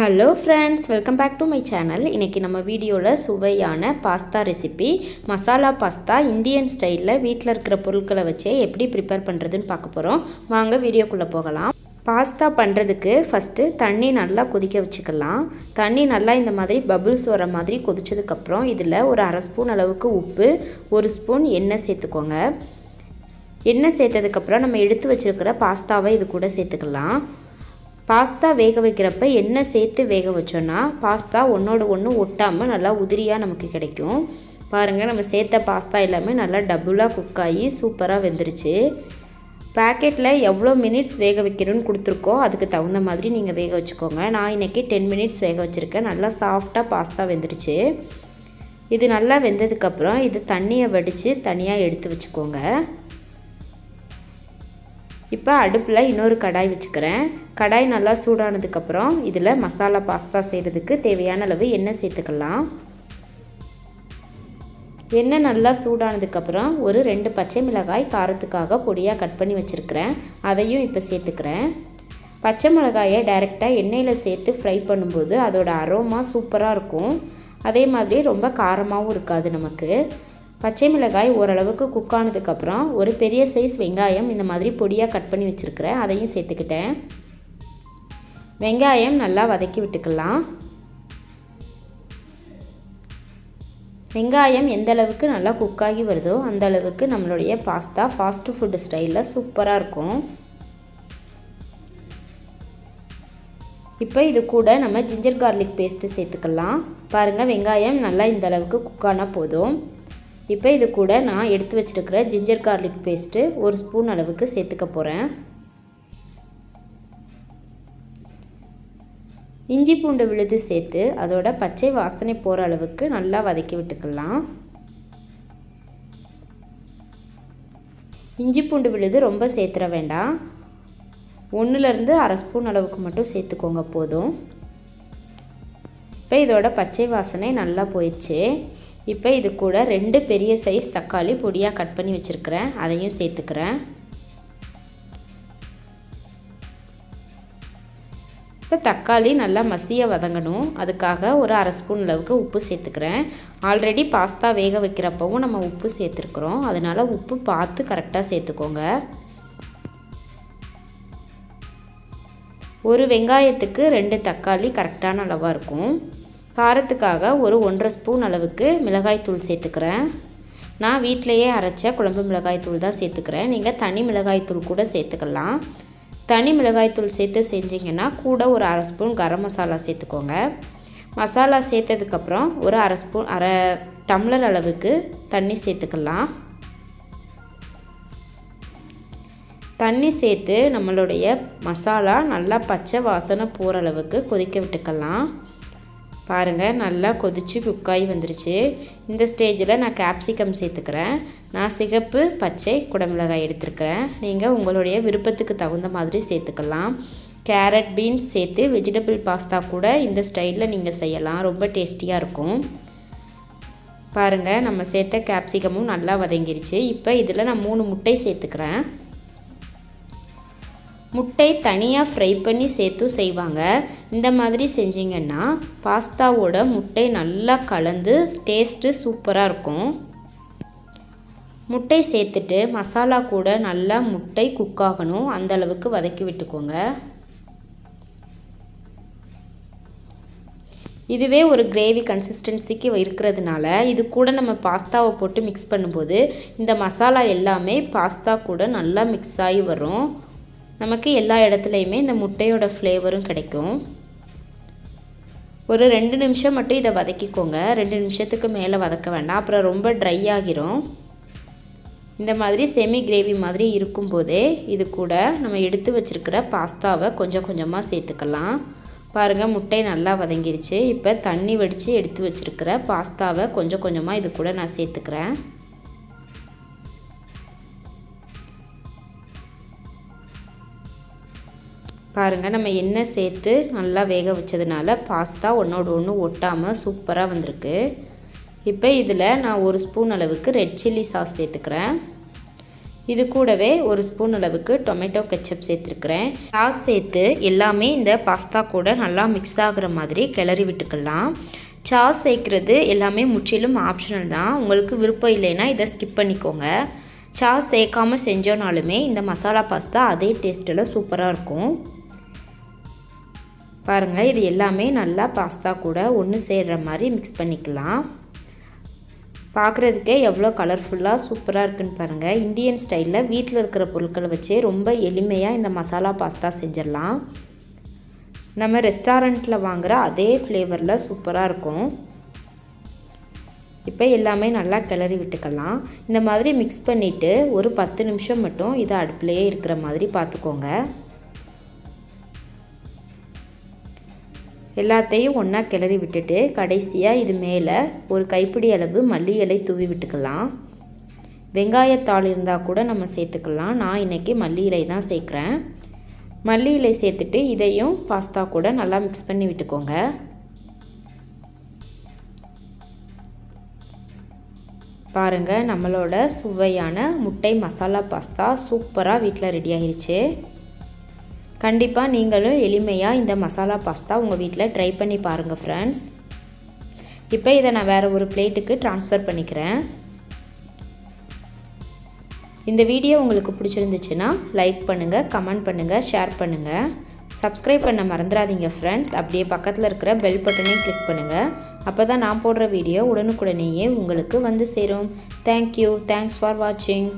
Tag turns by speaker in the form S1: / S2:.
S1: Hello friends, welcome back to my channel. இன்னைக்கு நம்ம வீடியோல சுவையான pasta recipe masala pasta Indian ஸ்டைல்ல வீட்ல இருக்கிற பொருட்களை வச்சு எப்படி ப்ரிப்பேர் பண்றதுன்னு பார்க்க போறோம். வாங்க வீடியோக்குள்ள போகலாம். பாஸ்தா பண்றதுக்கு ஃபர்ஸ்ட் தண்ணி நல்லா கொதிக்க வச்சுக்கலாம். தண்ணி நல்லா இந்த மாதிரி பபிள்ஸ் வர மாதிரி கொதிச்சதுக்கு அப்புறம் இதுல ஒரு 1/2 ஸ்பூன் அளவுக்கு உப்பு, 1 ஸ்பூன் எண்ணெய் சேர்த்துக்கோங்க. எண்ணெய் சேர்த்ததுக்கு அப்புறம் நம்ம எடுத்து வச்சிருக்கிற பாஸ்தாவை இது கூட சேர்த்துக்கலாம். பாஸ்தா வேக வைக்கிறப்ப எண்ணெய் சேர்த்து வேக வச்சோன்னா பாஸ்தா ஒன்றோட ஒன்று ஒட்டாமல் நல்லா உதிரியாக நமக்கு கிடைக்கும். பாருங்கள், நம்ம சேர்த்த பாஸ்தா எல்லாமே நல்லா டபுளாக குக் ஆகி சூப்பராக வெந்துருச்சு. பேக்கெட்டில் எவ்வளோ மினிட்ஸ் வேக வைக்கிறோன்னு கொடுத்துருக்கோ அதுக்கு தகுந்த மாதிரி நீங்கள் வேக வச்சுக்கோங்க. நான் இன்றைக்கி 10 மினிட்ஸ் வேக வச்சுருக்கேன். நல்லா சாஃப்டாக பாஸ்தா வெந்துருச்சு. இது நல்லா வெந்ததுக்கப்புறம் இது தண்ணியை வடித்து தனியாக எடுத்து வச்சுக்கோங்க. இப்போ அடுப்பில் இன்னொரு கடாய் வச்சுக்கிறேன். கடாய் நல்லா சூடானதுக்கப்புறம் இதில் மசாலா பாஸ்தா செய்கிறதுக்கு தேவையான அளவு எண்ணெய் சேர்த்துக்கலாம். எண்ணெய் நல்லா சூடானதுக்கப்புறம் ஒரு 2 பச்சை மிளகாய் காரத்துக்காக பொடியாக கட் பண்ணி வச்சுருக்கிறேன். அதையும் இப்போ சேர்த்துக்கிறேன். பச்சை மிளகாயை டைரெக்டாக எண்ணெயில் சேர்த்து ஃப்ரை பண்ணும்போது அதோட அரோமா சூப்பராக இருக்கும். அதே மாதிரி ரொம்ப காரமாகவும் இருக்காது நமக்கு. பச்சை மிளகாய் ஓரளவுக்கு குக் ஆனதுக்கப்புறம் ஒரு பெரிய சைஸ் வெங்காயம் இந்த மாதிரி பொடியாக கட் பண்ணி வச்சுருக்கிறேன். அதையும் சேர்த்துக்கிட்டேன். வெங்காயம் நல்லா வதக்கி விட்டுக்கலாம். வெங்காயம் எந்த அளவுக்கு நல்லா குக் ஆகி வருதோ அந்த அளவுக்கு நம்மளுடைய பாஸ்தா ஃபாஸ்ட் ஃபுட் ஸ்டைலில் சூப்பராக இருக்கும். இப்போ இது கூட நம்ம ஜிஞ்சர் கார்லிக் பேஸ்ட்டு சேர்த்துக்கலாம். பாருங்கள், வெங்காயம் நல்லா இந்த அளவுக்கு குக் ஆனால் போதும். இப்போ இது கூட நான் எடுத்து வச்சுருக்கிற ஜிஞ்சர் கார்லிக் பேஸ்ட்டு 1 ஸ்பூன் அளவுக்கு சேர்த்துக்க போகிறேன். இஞ்சி பூண்டு விழுது சேர்த்து அதோட பச்சை வாசனை போகிற அளவுக்கு நல்லா வதக்கி விட்டுக்கலாம். இஞ்சி பூண்டு விழுது ரொம்ப சேர்த்துற வேண்டாம். 1லேருந்து 1/2 ஸ்பூன் அளவுக்கு மட்டும் சேர்த்துக்கோங்க போதும். இப்போ இதோட பச்சை வாசனை நல்லா போயிடுச்சு. இப்போ இது கூட 2 பெரிய சைஸ் தக்காளி பொடியாக கட் பண்ணி வச்சுருக்கிறேன். அதையும் சேர்த்துக்கிறேன். இப்போ தக்காளி நல்லா மசிய வதங்கணும். அதுக்காக ஒரு 1/2 ஸ்பூன் அளவுக்கு உப்பு சேர்த்துக்கிறேன். ஆல்ரெடி பாஸ்தா வேக வைக்கிறப்பவும் நம்ம உப்பு சேர்த்துருக்குறோம். அதனால் உப்பு பார்த்து கரெக்டாக சேர்த்துக்கோங்க. ஒரு வெங்காயத்துக்கு 2 தக்காளி கரெக்டான அளவாக இருக்கும். காரத்துக்காக ஒரு 1/2 ஸ்பூன் அளவுக்கு மிளகாய்த்தூள் சேர்த்துக்கிறேன். நான் வீட்டிலையே அரைச்ச குழம்பு மிளகாய்த்தூள் தான் சேர்த்துக்கிறேன். நீங்கள் தனி மிளகாய்த்தூள் கூட சேர்த்துக்கலாம். தனி மிளகாய்த்தூள் சேர்த்து செஞ்சிங்கன்னா கூட ஒரு 1/2 ஸ்பூன் கரம் மசாலா சேர்த்துக்கோங்க. மசாலா சேர்த்ததுக்கப்புறம் ஒரு 1/2 டம்ளர் அளவுக்கு தண்ணி சேர்த்துக்கலாம். தண்ணி சேர்த்து நம்மளுடைய மசாலா நல்லா பச்சை வாசனை போகிற அளவுக்கு கொதிக்க விட்டுக்கலாம். பாருங்கள், நல்லா கொதித்து குக்காகி வந்துருச்சு. இந்த ஸ்டேஜில் நான் கேப்சிகம் சேர்த்துக்கிறேன். நான் சிகப்பு பச்சை குடமிளகாய் எடுத்துருக்கிறேன். நீங்கள் உங்களுடைய விருப்பத்துக்கு தகுந்த மாதிரி சேர்த்துக்கலாம். கேரட், பீன்ஸ் சேர்த்து வெஜிடபிள் பாஸ்தா கூட இந்த ஸ்டைலில் நீங்கள் செய்யலாம். ரொம்ப டேஸ்டியாக இருக்கும். பாருங்கள், நம்ம சேர்த்த கேப்சிகமும் நல்லா வதங்கிருச்சு. இப்போ இதில் நான் 3 முட்டை சேர்த்துக்கிறேன். முட்டை தனியாக ஃப்ரை பண்ணி சேர்த்து செய்வாங்க. இந்த மாதிரி செஞ்சிங்கன்னா பாஸ்தாவோட முட்டை நல்லா கலந்து டேஸ்ட்டு சூப்பராக இருக்கும். முட்டை சேர்த்துட்டு மசாலா கூட நல்லா முட்டை குக் ஆகணும். அந்தளவுக்கு வதக்கி விட்டுக்கோங்க. இதுவே ஒரு கிரேவி கன்சிஸ்டன்சிக்கு இருக்கிறதுனால இது கூட நம்ம பாஸ்தாவை போட்டு மிக்ஸ் பண்ணும்போது இந்த மசாலா எல்லாமே பாஸ்தா கூட நல்லா மிக்ஸ் ஆகி வரும். நமக்கு எல்லா இடத்துலையுமே இந்த முட்டையோட ஃப்ளேவரும் கிடைக்கும். ஒரு 2 நிமிஷம் மட்டும் இதை வதக்கிக்கோங்க. 2 நிமிஷத்துக்கு மேலே வதக்க வேண்டாம், அப்புறம் ரொம்ப ட்ரை ஆகிரும். இந்த மாதிரி செமி கிரேவி மாதிரி இருக்கும்போதே இது கூட நம்ம எடுத்து வச்சுருக்கிற பாஸ்தாவை கொஞ்சம் கொஞ்சமாக சேர்த்துக்கலாம். பாருங்கள், முட்டை நல்லா வதங்கிருச்சு. இப்போ தண்ணி வடித்து எடுத்து வச்சுருக்கிற பாஸ்தாவை கொஞ்சம் கொஞ்சமாக இது கூட நான் சேர்த்துக்கிறேன். பாருங்கள், நம்ம எண்ணெய் சேர்த்து நல்லா வேக வச்சதுனால பாஸ்தா ஒன்றோடு ஒன்று ஒட்டாமல் சூப்பராக வந்திருக்கு. இப்போ இதில் நான் 1 ஸ்பூன் அளவுக்கு ரெட் சில்லி சாஸ் சேர்த்துக்கிறேன். இது கூடவே ஒரு ஸ்பூன் அளவுக்கு டொமேட்டோ கெச்சப் சேர்த்துருக்கிறேன். சாஸ் சேர்த்து எல்லாமே இந்த பாஸ்தா கூட நல்லா மிக்ஸ் ஆகிற மாதிரி கிளறி விட்டுக்கலாம். சாஸ் சேர்க்குறது எல்லாமே முற்றிலும் ஆப்ஷனல் தான். உங்களுக்கு விருப்பம் இல்லைன்னா இதை ஸ்கிப் பண்ணிக்கோங்க. சாஸ் சேர்க்காமல் செஞ்சோனாலுமே இந்த மசாலா பாஸ்தா அதே டேஸ்ட்டில் சூப்பராக இருக்கும். பாருங்கள், இது எல்லாமே நல்லா பாஸ்தா கூட ஒன்று சேர்கிற மாதிரி மிக்ஸ் பண்ணிக்கலாம். பார்க்குறதுக்கே எவ்வளோ கலர்ஃபுல்லாக சூப்பராக இருக்குன்னு பாருங்கள். இந்தியன் ஸ்டைலில் வீட்டில் இருக்கிற பொருட்களை வச்சே ரொம்ப எளிமையாக இந்த மசாலா பாஸ்தா செஞ்சிடலாம். நம்ம ரெஸ்டாரண்ட்டில் வாங்குகிற அதே ஃப்ளேவரில் சூப்பராக இருக்கும். இப்போ எல்லாமே நல்லா கிளறி விட்டுக்கலாம். இந்த மாதிரி மிக்ஸ் பண்ணிவிட்டு ஒரு 10 நிமிஷம் மட்டும் இதை அடுப்புலையே இருக்கிற மாதிரி பார்த்துக்கோங்க. எல்லாத்தையும் ஒன்றா கிளறி விட்டுட்டு கடைசியாக இது மேலே ஒரு கைப்பிடி அளவு மல்லி இலை தூவி விட்டுக்கலாம். வெங்காயத்தாள் இருந்தால் கூட நம்ம சேர்த்துக்கலாம். நான் இன்றைக்கி மல்லி இலை தான் சேர்க்குறேன். மல்லி இலை சேர்த்துட்டு இதையும் பாஸ்தா கூட நல்லா மிக்ஸ் பண்ணி விட்டுக்கோங்க. பாருங்கள், நம்மளோட சுவையான முட்டை மசாலா பாஸ்தா சூப்பராக வீட்டில் ரெடி ஆகிருச்சு. கண்டிப்பாக நீங்களும் எளிமையாக இந்த மசாலா பாஸ்தா உங்கள் வீட்டில் ட்ரை பண்ணி பாருங்கள் ஃப்ரெண்ட்ஸ். இப்போ இதை நான் வேறு ஒரு பிளேட்டுக்கு ட்ரான்ஸ்ஃபர் பண்ணிக்கிறேன். இந்த வீடியோ உங்களுக்கு பிடிச்சிருந்துச்சுன்னா லைக் பண்ணுங்கள், கமெண்ட் பண்ணுங்கள், ஷேர் பண்ணுங்கள். சப்ஸ்கிரைப் பண்ண மறந்துடாதீங்க ஃப்ரெண்ட்ஸ். அப்படியே பக்கத்தில் இருக்கிற பெல் பட்டனையும் கிளிக் பண்ணுங்கள். அப்போ தான் நான் போடுற வீடியோ உடனுக்குடனேயே உங்களுக்கு வந்து சேரும். தேங்க்யூ. தேங்க்ஸ் ஃபார் வாட்சிங்.